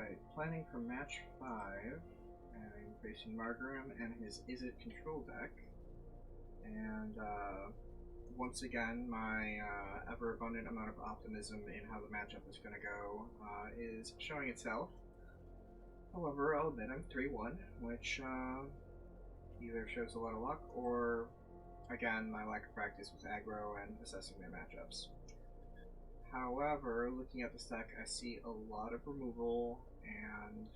Alright, planning for match 5. And I'm facing Margaram and his Izzet control deck. And once again, my ever-abundant amount of optimism in how the matchup is going to go is showing itself. However, I'll admit I'm 3-1, which either shows a lot of luck or, again, my lack of practice with aggro and assessing their matchups. However, looking at this deck, I see a lot of removal and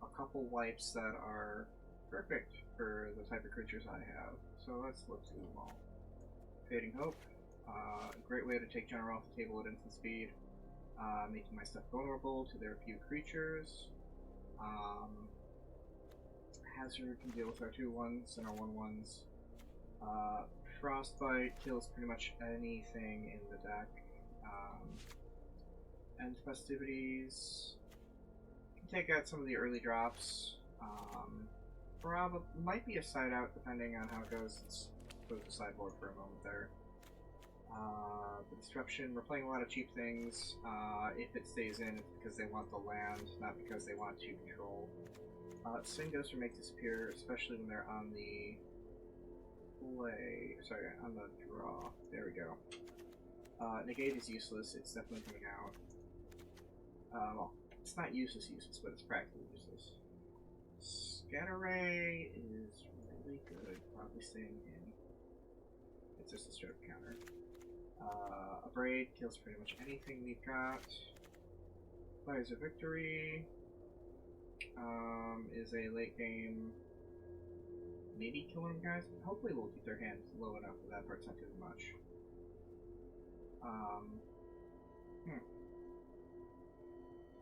a couple wipes that are perfect for the type of creatures I have. So let's look through them all. Fading Hope, a great way to take General off the table at instant speed, making my stuff vulnerable to their few creatures. Hazard can deal with our 2/1s and our 1/1s. Frostbite kills pretty much anything in the deck. End Festivities can take out some of the early drops. Probably might be a side out depending on how it goes. Let's close the sideboard for a moment there. The Disruption, we're playing a lot of cheap things. If it stays in, it's because they want the land, not because they want to control. Sing Ghost or Make Disappear, especially when they're on the on the draw. There we go. Negate is useless, it's definitely coming out. Well, it's not useless, but it's practically useless. Scatter Ray is really good, probably staying in. It's just a straight up counter. Abrade kills pretty much anything we've got. Fires of Victory is a late game, maybe killing them guys. Hopefully we'll keep their hands low enough that that part's not too much.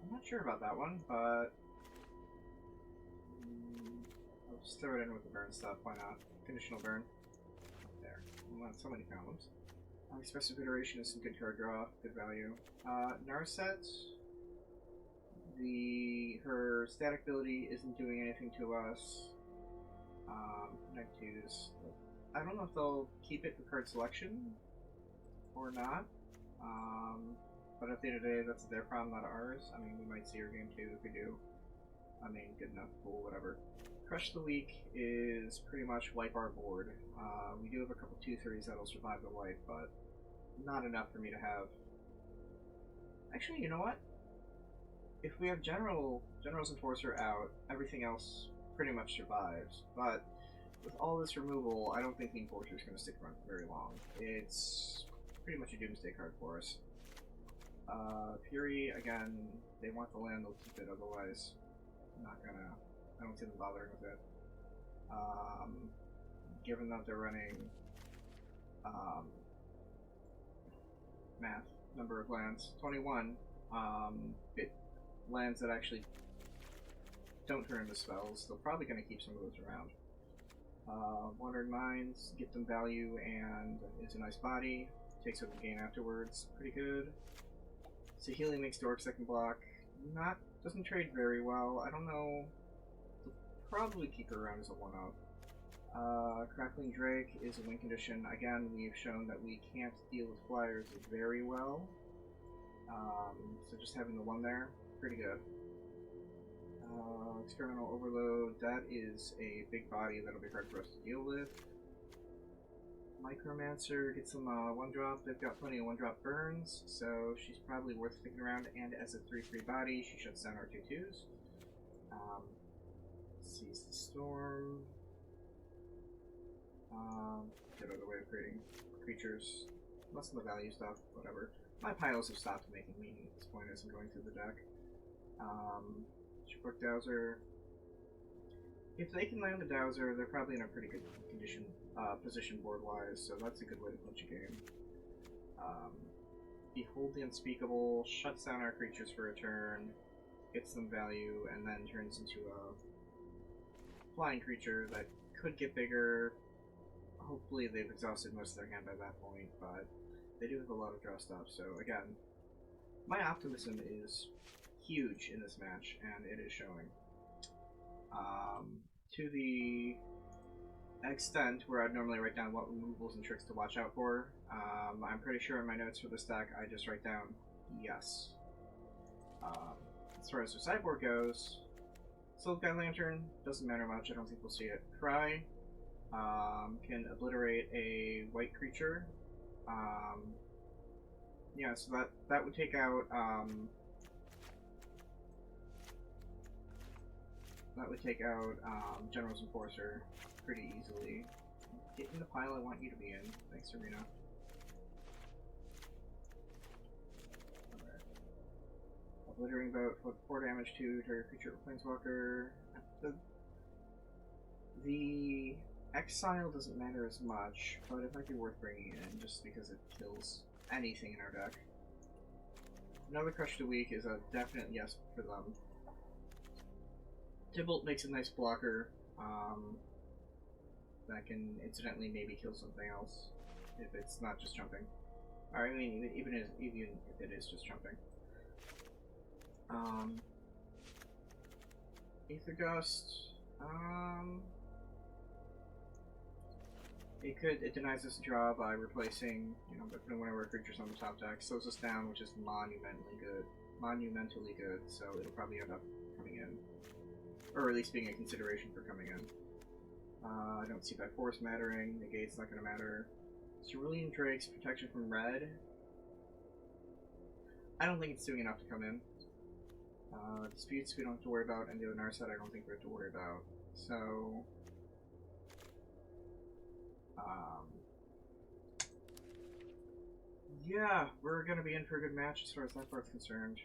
I'm not sure about that one, but I'll just throw it in with the burn stuff. Why not? Conditional burn. There. Not so many problems. Expressive Iteration is some good card draw, good value. Narset, her static ability isn't doing anything to us. Negatives. I don't know if they'll keep it for card selection or not. But at the end of the day, that's their problem, not ours. I mean, we might see her game too if we do. I mean, good enough, cool, whatever. Crush the Weak is pretty much wipe our board. We do have a couple 2/3s that'll survive the wipe, but not enough for me to have. Actually, you know what? If we have General's Enforcer out, everything else pretty much survives. But with all this removal, I don't think the Enforcer is going to stick around for very long. It's pretty much a doomsday card for us. Fury, again, they want the land, they'll keep it, otherwise I don't see them bothering with it. Given that they're running math, number of lands, 21, lands that actually don't turn into spells, they're probably going to keep some of those around. Wandering Minds, get them value, and it's a nice body, takes what we gain afterwards, pretty good. So Healing makes Dork second block, doesn't trade very well, I don't know, they'll probably keep her around as a 1-0. Crackling Drake is a win condition. Again, we've shown that we can't deal with flyers very well. So just having the 1 there, pretty good. Experimental Overload, that is a big body that'll be hard for us to deal with. Micromancer gets some 1-drop. They've got plenty of 1-drop burns, so she's probably worth sticking around. And as a 3/3 body, she shuts down our 2/2s. Seize the Storm. Get out of the way of creating creatures. Less of the value stuff, whatever. My piles have stopped making meaning at this point as I'm going through the deck. Shipwreck Dowser. If they can land the Dowser, they're probably in a pretty good condition, position board-wise, so that's a good way to punch a game. Behold the Unspeakable, shuts down our creatures for a turn, gets them value, and then turns into a flying creature that could get bigger. Hopefully they've exhausted most of their hand by that point, but they do have a lot of draw stuff, so again, my optimism is huge in this match, and it is showing. To the extent where I'd normally write down what removals and tricks to watch out for, I'm pretty sure in my notes for this deck I just write down yes. As far as the sideboard goes, Silk Guy Lantern doesn't matter much. I don't think we'll see it. Cry can obliterate a white creature. Yeah, so that would take out General's Enforcer pretty easily. Get in the pile I want you to be in. Thanks, Serena. Obliterating about 4 damage to target creature or planeswalker. The exile doesn't matter as much, but it might be worth bringing in just because it kills anything in our deck. Another Crush the Weak is a definite yes for them. Tybalt makes a nice blocker that can incidentally maybe kill something else if it's not just jumping. Or I mean, even if it is just jumping. Aether Gust. It denies us a draw by replacing, by putting one of our creatures on the top deck. Slows us down, which is monumentally good. So it'll probably end up coming in, or at least being a consideration for coming in. I don't see by force mattering. Negate's not going to matter. Cerulean Drake's protection from red. I don't think it's doing enough to come in. Disputes we don't have to worry about, and the other Narset I don't think we have to worry about. So, yeah, we're gonna be in for a good match as far as that part's concerned.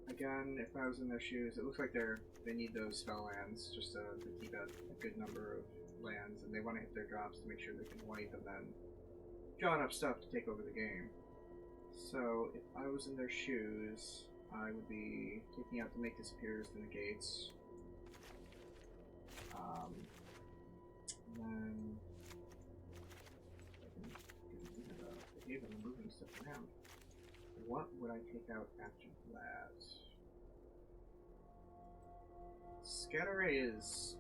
Again, if I was in their shoes, it looks like they need those spell lands just to keep a good number of lands, and they want to hit their drops to make sure they can wipe and then draw enough stuff to take over the game. So, if I was in their shoes, I would be taking out the Make Disappears, the Negates. And then I gave them moving stuff around. What would I take out after that? Scatter Ray is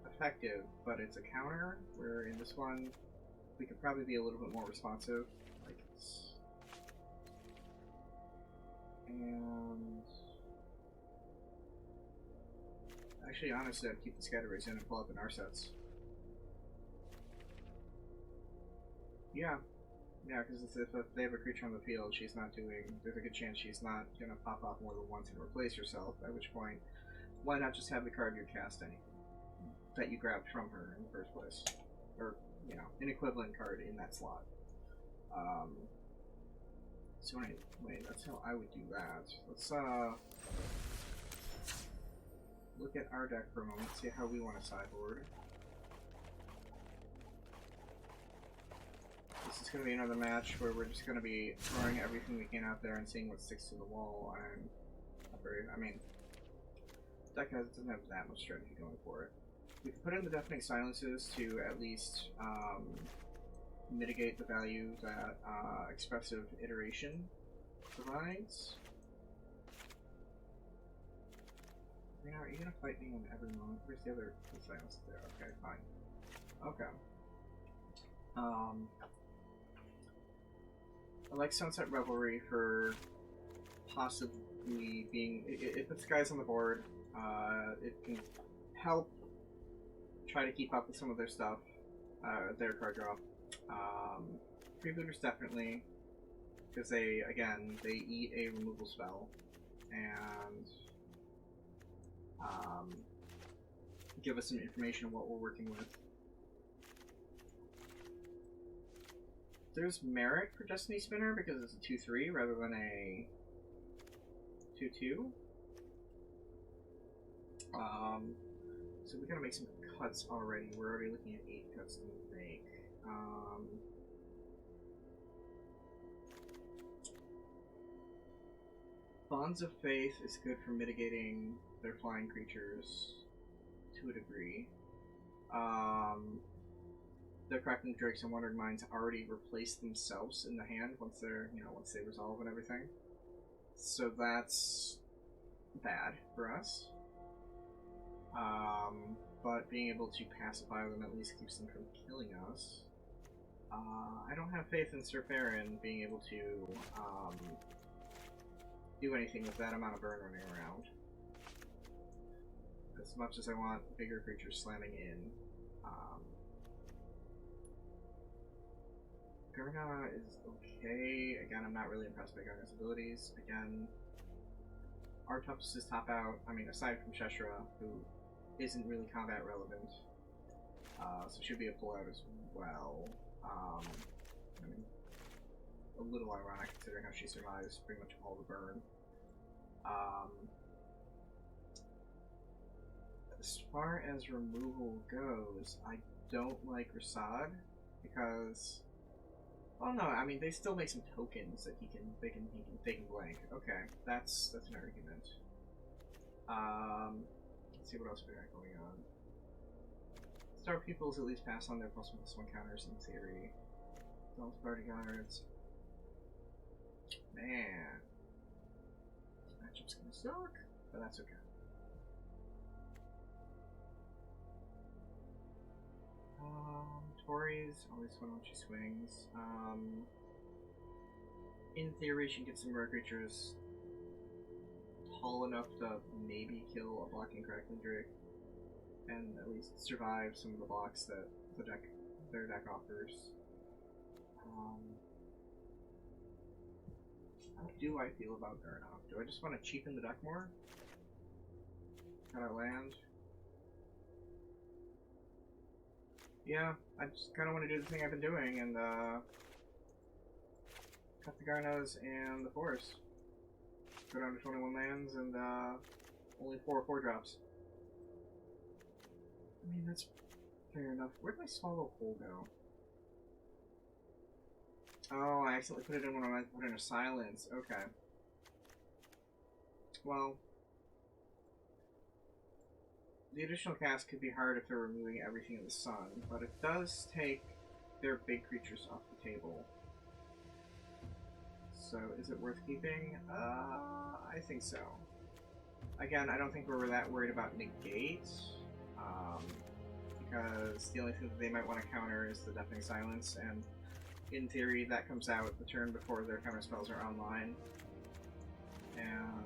effective, but it's a counter, where in this one we could probably be a little bit more responsive. And actually, honestly, I'd keep the Scatter Rays in and pull up in our sets. Yeah, because if they have a creature on the field, there's a good chance she's not gonna pop off more than once and replace herself. At which point, why not just have the card you cast that you grabbed from her in the first place, or an equivalent card in that slot. So anyway, that's how I would do that. Let's look at our deck for a moment, see how we want to sideboard. This is going to be another match where we're just going to be throwing everything we can out there and seeing what sticks to the wall. Deck doesn't have that much strategy going for it. We can put in the Deafening Silences to at least mitigate the value that Expressive Iteration provides. Are you gonna fight me on every moment? Where's the other silence there? Okay, fine. Okay. I like Sunset Revelry for possibly being... It puts guys on the board. It can help try to keep up with some of their stuff, their card draw. Freebooters definitely, because they eat a removal spell, and give us some information on what we're working with. There's merit for Destiny Spinner because it's a 2/3 rather than a 2/2. So we gotta make some cuts already. We're already looking at 8 cuts to make. Bonds of Faith is good for mitigating their flying creatures to a degree. Their Cracking Drakes and Wandering Minds already replace themselves in the hand once they resolve and everything. So that's bad for us. But being able to pacify them at least keeps them from killing us. I don't have faith in Sir Farron being able to do anything with that amount of burn running around. As much as I want bigger creatures slamming in. Gurna is okay. Again, I'm not really impressed by Gurna's abilities. Again, our toughest is top out. I mean, aside from Sheshra, who isn't really combat relevant, so should be a pull out as well. I mean, a little ironic considering how she survives pretty much all the burn. As far as removal goes, I don't like Rasad because, well, no, I mean they still make some tokens that they can blank. Okay, that's an argument. Let's see what else we got going on. Star Pupils at least pass on their +1/+1 counters in theory. Don't party guards. Man, this matchup's gonna suck, but that's okay. Tori's always fun when she swings. In theory, she can get some rare creatures tall enough to maybe kill a blocking Crackling Drake, and at least survive some of the blocks that their deck offers. How do I feel about Gurna? Do I just want to cheapen the deck more? Got our land. Yeah, I just kind of want to do the thing I've been doing and cut the Garnos and the forest. Go down to 21 lands and only 4 4-drops. I mean, that's fair enough. Where'd my Swallow Hole go? Oh, I accidentally put it in when I put in a silence. Okay. Well, the additional cast could be hard if they're removing everything in the sun, but it does take their big creatures off the table. So, is it worth keeping? I think so. Again, I don't think we're that worried about negate, because the only thing that they might want to counter is the Deafening Silence, and in theory that comes out the turn before their counter spells are online. And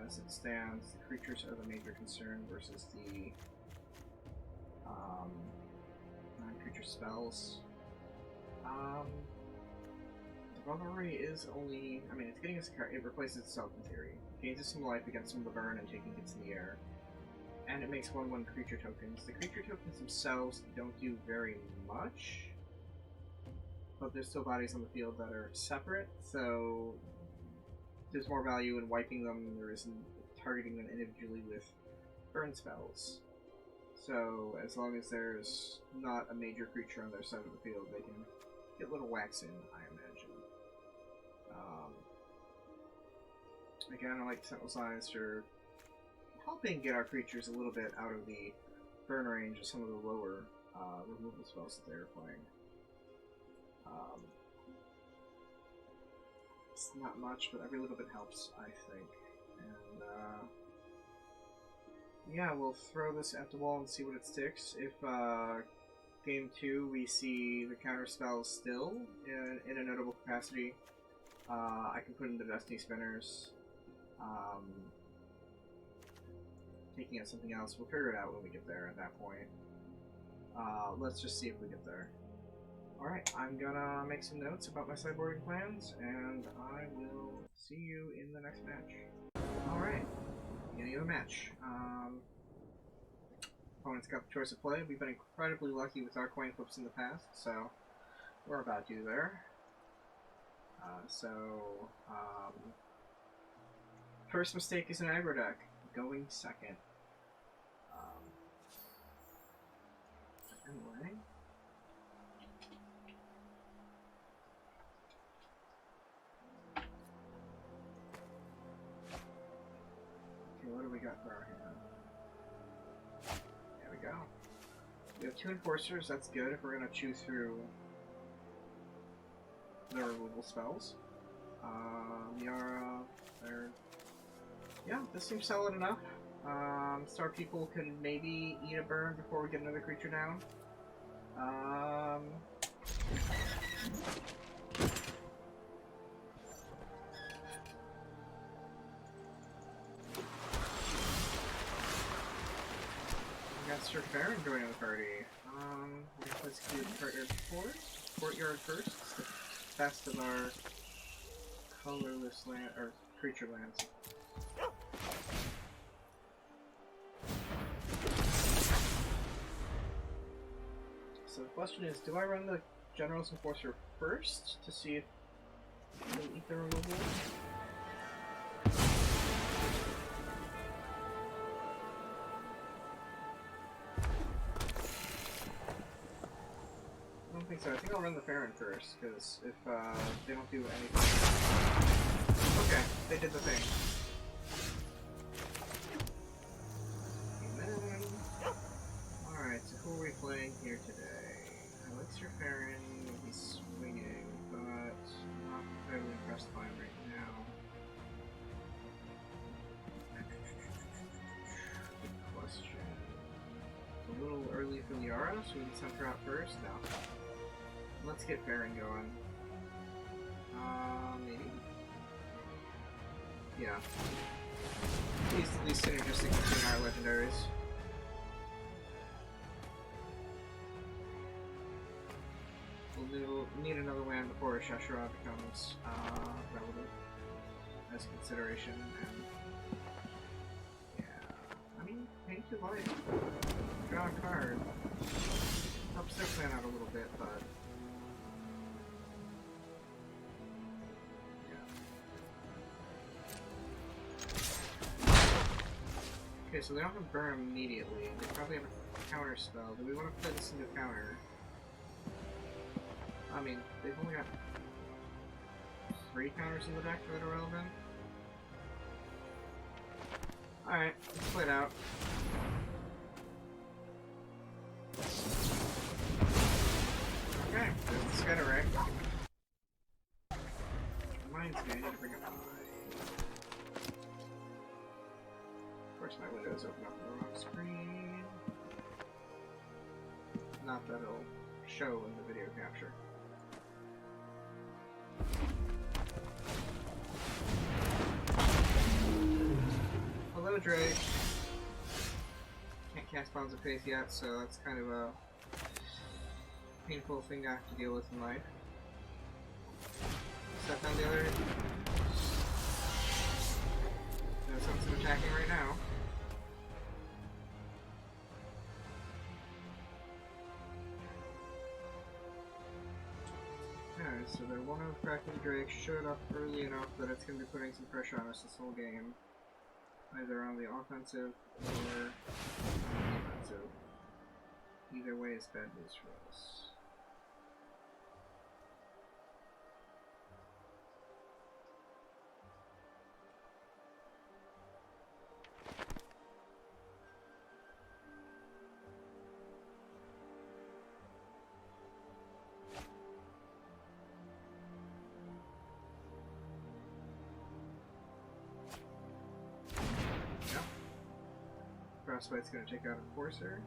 as it stands, the creatures are the major concern versus the non-creature spells. The Revelry is only, I mean, it's getting us a card, it replaces itself in theory. It gains us some life against some of the burn and taking hits in the air. And it makes 1/1 creature tokens. The creature tokens themselves don't do very much, but there's still bodies on the field that are separate, so there's more value in wiping them than there is in targeting them individually with burn spells. So as long as there's not a major creature on their side of the field, they can get little whacks in, I imagine. Again, I like Sentinel's Eyes for helping get our creatures a little bit out of the burn range of some of the lower removal spells that they're playing. It's not much, but every little bit helps, I think. And yeah, we'll throw this at the wall and see what it sticks. If game 2 we see the counter spells still in a notable capacity, I can put in the Destiny Spinners. Taking out something else, we'll figure it out when we get there at that point. Let's just see if we get there. Alright, I'm gonna make some notes about my sideboarding plans, and I will see you in the next match. Alright, beginning of the match. Opponent's got the choice of play. We've been incredibly lucky with our coin flips in the past, so we're about due there. First mistake is an aggro deck, going second. Anyway. Okay, what do we got for our hand? There we go. We have 2 Enforcers, that's good if we're going to chew through the removal spells. Yara, there. Yeah, this seems solid enough. Star People can maybe eat a burn before we get another creature down. Sir Farron joining the party. Let's do courtyard first. It's the best of our colorless land or creature lands. So the question is, do I run the General's Enforcer first to see if they'll eat the removal? I don't think so. I think I'll run the Farron first, because if they don't do anything... Okay, they did the thing. Alright, so who are we playing here today? I like Sir Farron, he's swinging, but I'm not entirely impressed by him right now. Good question. It's a little early for Liara, so we can send her out first? No. Let's get Farron going. Maybe? Yeah. He's at least synergistic between our legendaries. We'll need another land before Shashara becomes relevant as consideration, and yeah, I mean, pay 2 life, draw a card, helps their plan out a little bit, but yeah. Okay, so they don't have to burn immediately. They probably have a counter spell. Do we want to play this into counter? I mean, they've only got 3 counters in the deck that are relevant. Alright, let's play it out. Okay, there's the Scatter Ray. Reminds me, I need to bring up my... Of course my windows open up on the wrong screen. Not that it'll show in the video capture. Hello, Drake. Can't cast Bonds of Faith yet, so that's kind of a painful thing to have to deal with in life. Set down the other. There's something attacking right now. Okay, so their one of Kraken Drake showed up early enough that it's going to be putting some pressure on us this whole game. Either on the offensive or defensive. Either way is bad news for us. Frostbite's going to take out Enforcer.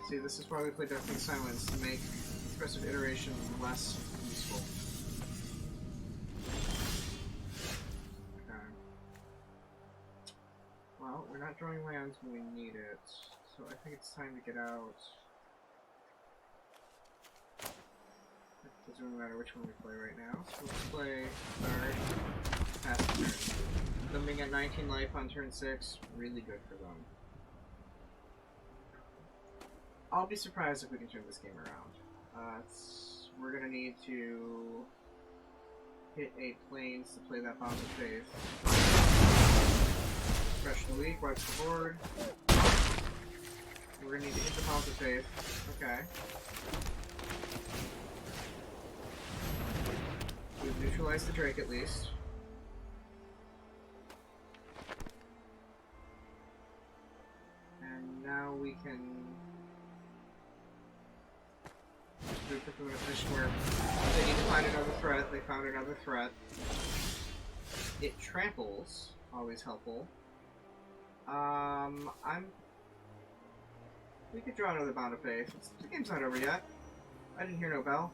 See, this is why we play Deafening Silence, to make expressive iteration less useful. Okay. Well, we're not drawing lands when we need it, so I think it's time to get out. It doesn't really matter which one we play right now, so let's play Guard. Pass the turn. Them being at 19 life on turn 6, really good for them. I'll be surprised if we can turn this game around. We're gonna need to hit 8 planes to play that Bond of Faith. Fresh the weak, wipes the board. We're gonna need to hit the Bond of Faith. Okay. We've neutralized the Drake at least. Now we can put them in a position where they need to find another threat. They found another threat. It tramples, always helpful. We could draw another Bond of Faith. The game's not over yet. I didn't hear no bell.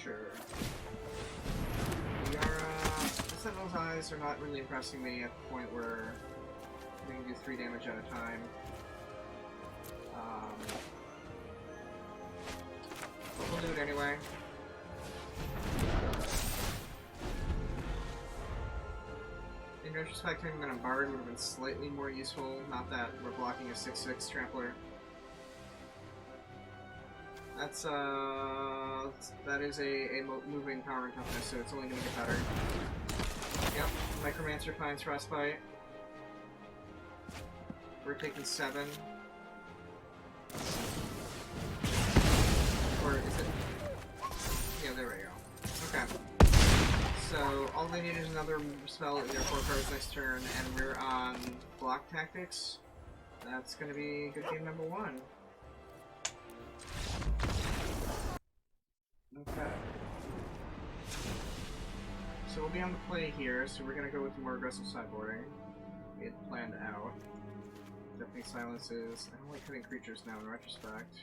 sure. We are, the Sentinel's eyes are not really impressing me at the point where we can do 3 damage at a time. But we'll do it anyway. In retrospect, having been a bard would have been slightly more useful, not that we're blocking a 6/6 trampler. That's, that is a moving power and toughness, so it's only gonna get better. Yep, Micromancer finds Frostbite. We're taking 7. Or is it? Yeah, there we go. Okay. So, all they need is another spell in their 4 cards next turn, and we're on block tactics. That's gonna be good game number 1. Okay. So we'll be on the play here, so we're gonna go with more aggressive sideboarding. We had planned out. Deafening silences. I don't like cutting creatures now in retrospect.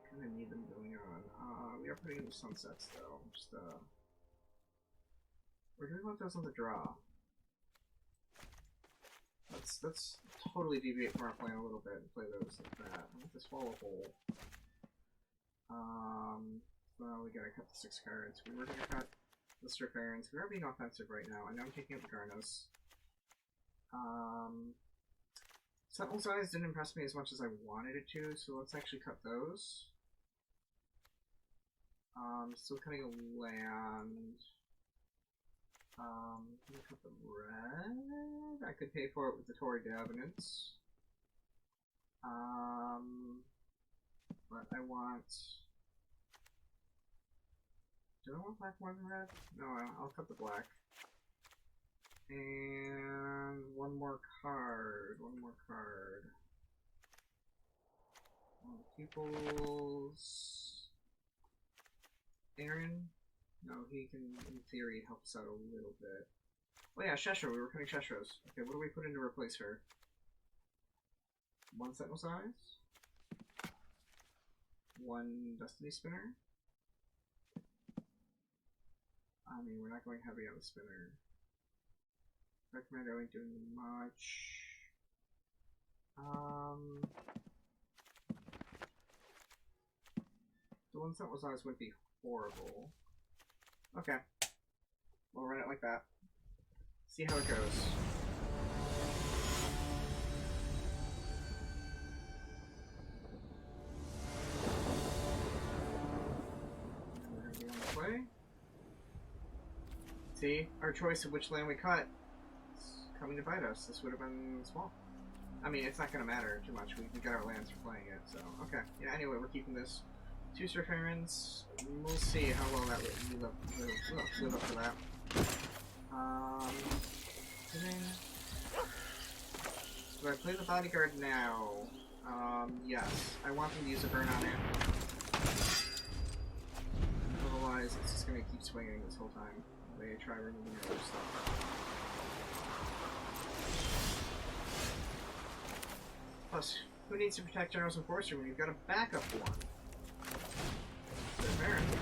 Kinda need them going on. We are putting in the sunsets though. Just, or do we want those on the draw? Let's totally deviate from our plan a little bit and play those like that. I want to swallow whole. Well, we gotta cut the 6 cards. We were gonna cut the Strip Barons. We are being offensive right now. I know I'm taking up the Garnos. Sentinel's Eyes didn't impress me as much as I wanted it to, so let's actually cut those. Still cutting a land. I'm gonna cut the red. I could pay for it with the Tory Davenants. But I want... Do I want black more than red? No, I'll cut the black. And one more card. People's... Aaron? No, he can, in theory, help us out a little bit. Oh yeah, Sheshro. We were cutting Sheshros. Okay, what do we put in to replace her? 1 Sentinel's Eyes? 1 Destiny Spinner? I mean, we're not going heavy on the spinner. Recommend I ain't doing much. The 1 Sentinel's Eyes would be horrible. Okay. We'll run it like that. See how it goes. And we're gonna be on the play. See? Our choice of which land we cut is coming to bite us. This would have been small. I mean, it's not gonna matter too much. We got our lands for playing it, so okay. Yeah, anyway, we're keeping this. 2 Surf Errands. We'll see how well that live up to that. Do I play the Bodyguard now? Yes. I want them to use a burn on it. Otherwise, it's just gonna keep swinging this whole time. They try removing other stuff. Plus, who needs to protect General's Enforcer when you've got a backup one? Apparently.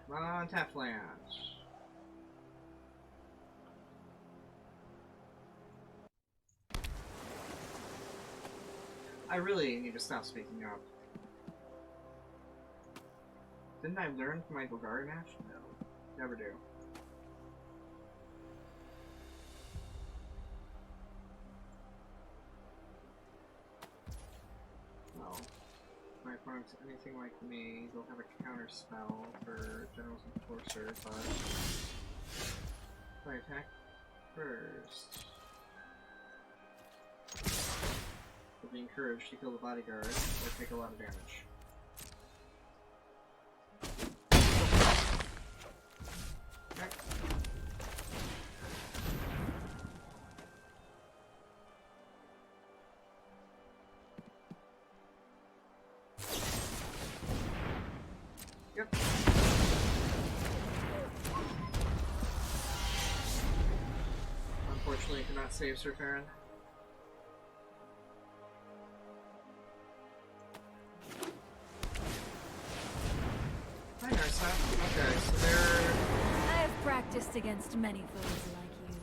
Come on, tap land. I really need to stop speaking up. Didn't I learn from my Golgari match? No. Never do. Well, if my opponent's anything like me, they'll have a counter spell for General's Enforcer, but if I attack first, they'll be encouraged to kill the Bodyguard or take a lot of damage. Cannot save Sir Farron. Hi, Narsa. Okay, so they're... I have practiced against many foes like you.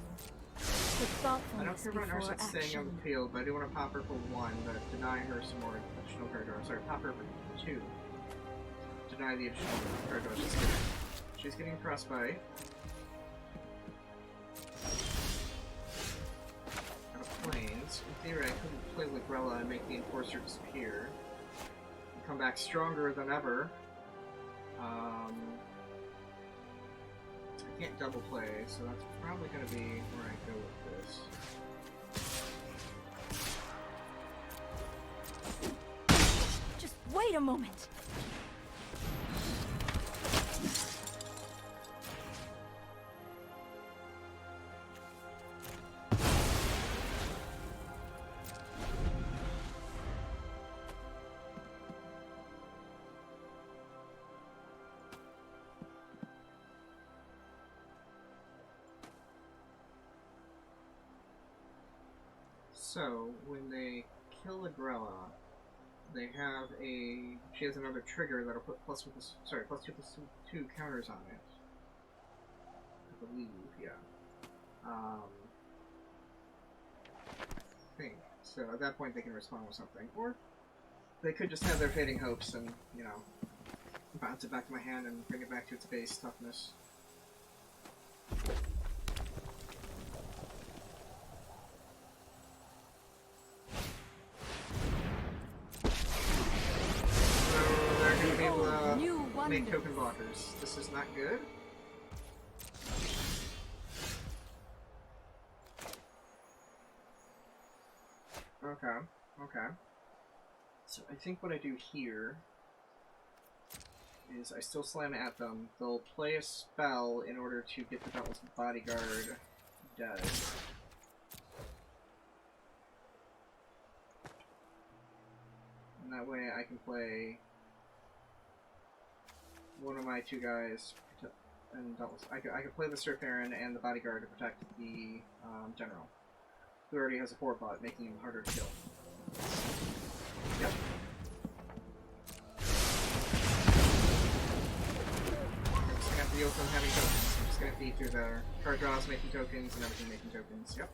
With I don't thoughtfulness care about before Narsa staying on action. the field, but I do want to pop her for 1, but deny her some more additional card draw. Sorry, pop her for 2. Deny the additional card draw she's getting. She's getting frostbite. Out of planes. In theory, I couldn't play Ligrella and make the Enforcer disappear. And come back stronger than ever. I can't double play, so that's probably going to be where I go with this. Just wait a moment. So, when they kill Ligrella, they have a... She has another trigger that'll put plus 2 counters on it. I believe, yeah. I think. So at that point they can respond with something. Or they could just have their fading hopes and, you know, bounce it back to my hand and bring it back to its base toughness. Make token blockers. This is not good. Okay, okay. So I think what I do here is I still slam at them. They'll play a spell in order to get the Dauntless Bodyguard dead. And that way I can play one of my 2 guys, and I could play the Sir Farron and the Bodyguard to protect the General, who already has a 4-bot, making him harder to kill. Yep. I'm just gonna have to deal with them having tokens. I'm just gonna have to eat through their card draws, making tokens, and everything making tokens. Yep.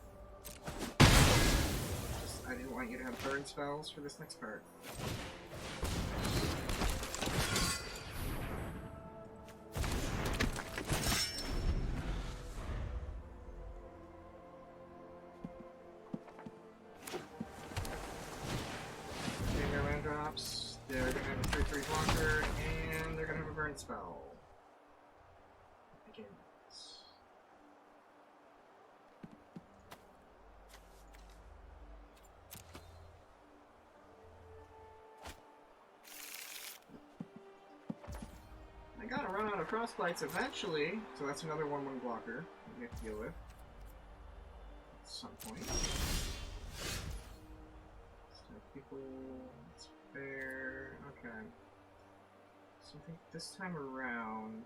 I didn't want you to have burn spells for this next part. They're going to have a 3/3 blocker, and they're going to have a burn spell. Begins. I gotta run out of frostbites eventually, so that's another 1/1 blocker we have to deal with at some point. So people... Fair. Okay. So I think this time around,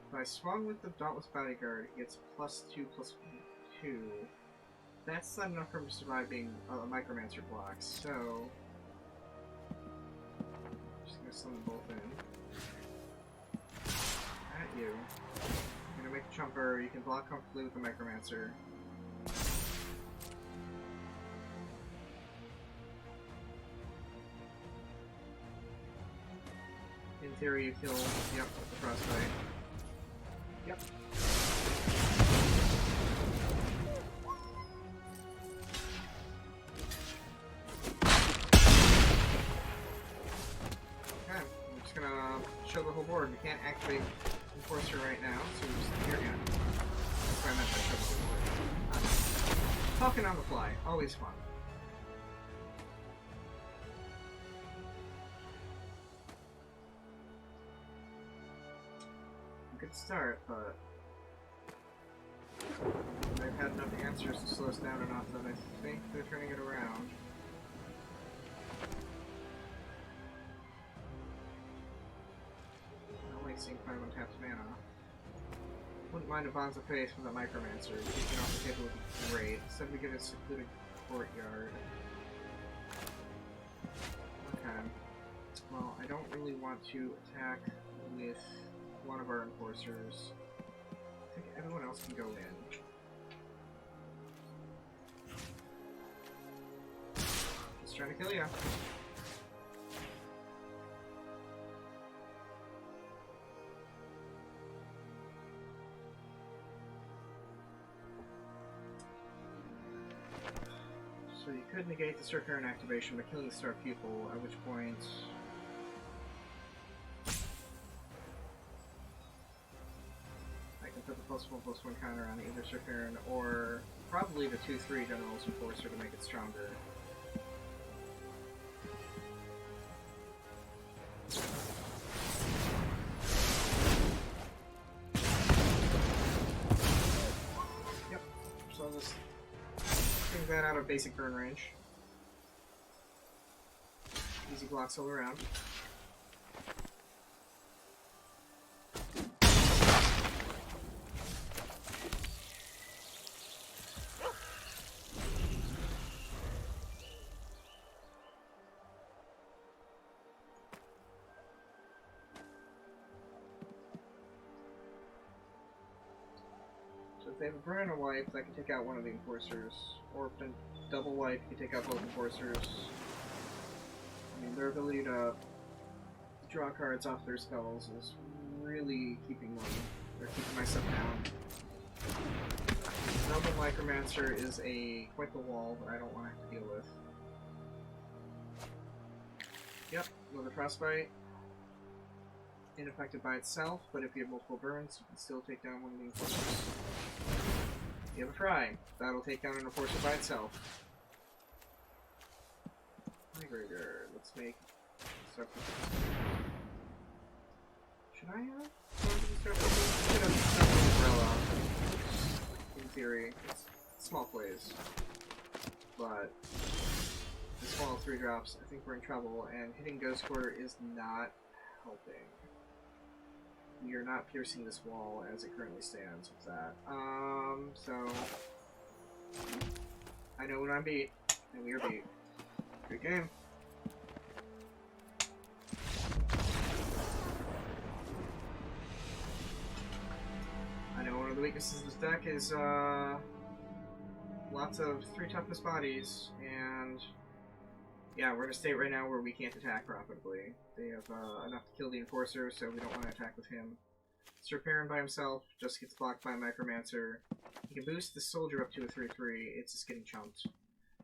if I swung with the Dauntless Bodyguard, it gets +2/+2. That's not enough for him to survive being a Micromancer block, so... I'm just gonna send them both in. At you. I'm gonna make a chumper, you can block comfortably with the Micromancer. In theory, you kill, yep, with the frostbite. Yep. Okay, I'm just gonna show the whole board. We can't activate Enforcer right now, so we're just here again. That's what I meant by show the whole board. Talking on the fly, always fun. Good start, but they've had enough answers to slow us down enough that I think they're turning it around. Not wasting 5 untapped mana. Wouldn't mind a Bonds of Faith with a Micromancer. Keeping off the table would be great. Instead we get a secluded courtyard. Okay. Well, I don't really want to attack with one of our enforcers. I think everyone else can go in. Just trying to kill you. So you could negate the Sir Karen activation by killing the Star Pupil, at which point I can put the +1/+1 counter on either Sir Karen or probably the 2/3 General's Enforcer to make it stronger. Yep, so this brings that out of basic burn range. Easy blocks all around. So if they have a burn and a wipe, that can take out one of the enforcers. Or if they double wipe, you can take out both enforcers. I mean, their ability to draw cards off their spells is really keeping myself down. Double Micromancer is quite the wall that I don't want to have to deal with. Yep, another Frostbite. Unaffected by itself, but if you have multiple burns, you can still take down one of the enforcers. You have a Fry. That'll take down an enforcer by itself. My graveyard. Let's make stuff. Should I have should have stuff umbrella. In theory. It's small plays. But the small 3 drops, I think we're in trouble, and hitting Ghost Quarter is not helping. We are not piercing this wall as it currently stands with that. So I know when I'm beat, and we are beat. Good game. I know one of the weaknesses of this deck is lots of 3 toughness bodies, and yeah, we're in a state right now where we can't attack profitably. They have enough to kill the Enforcer, so we don't want to attack with him. Sir Perrin by himself just gets blocked by a Micromancer. He can boost the Soldier up to a 3/3, it's just getting chunked.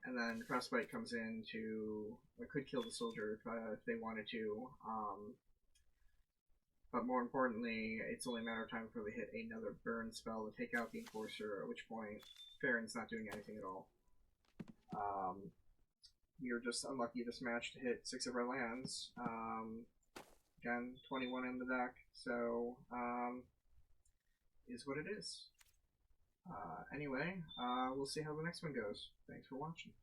And then Frostbite comes in to... could kill the Soldier if they wanted to. But more importantly, it's only a matter of time before they hit another burn spell to take out the Enforcer, at which point Perrin's not doing anything at all. We were just unlucky this match to hit 6 of our lands. Again, 21 in the deck, so is what it is. Anyway, we'll see how the next one goes. Thanks for watching.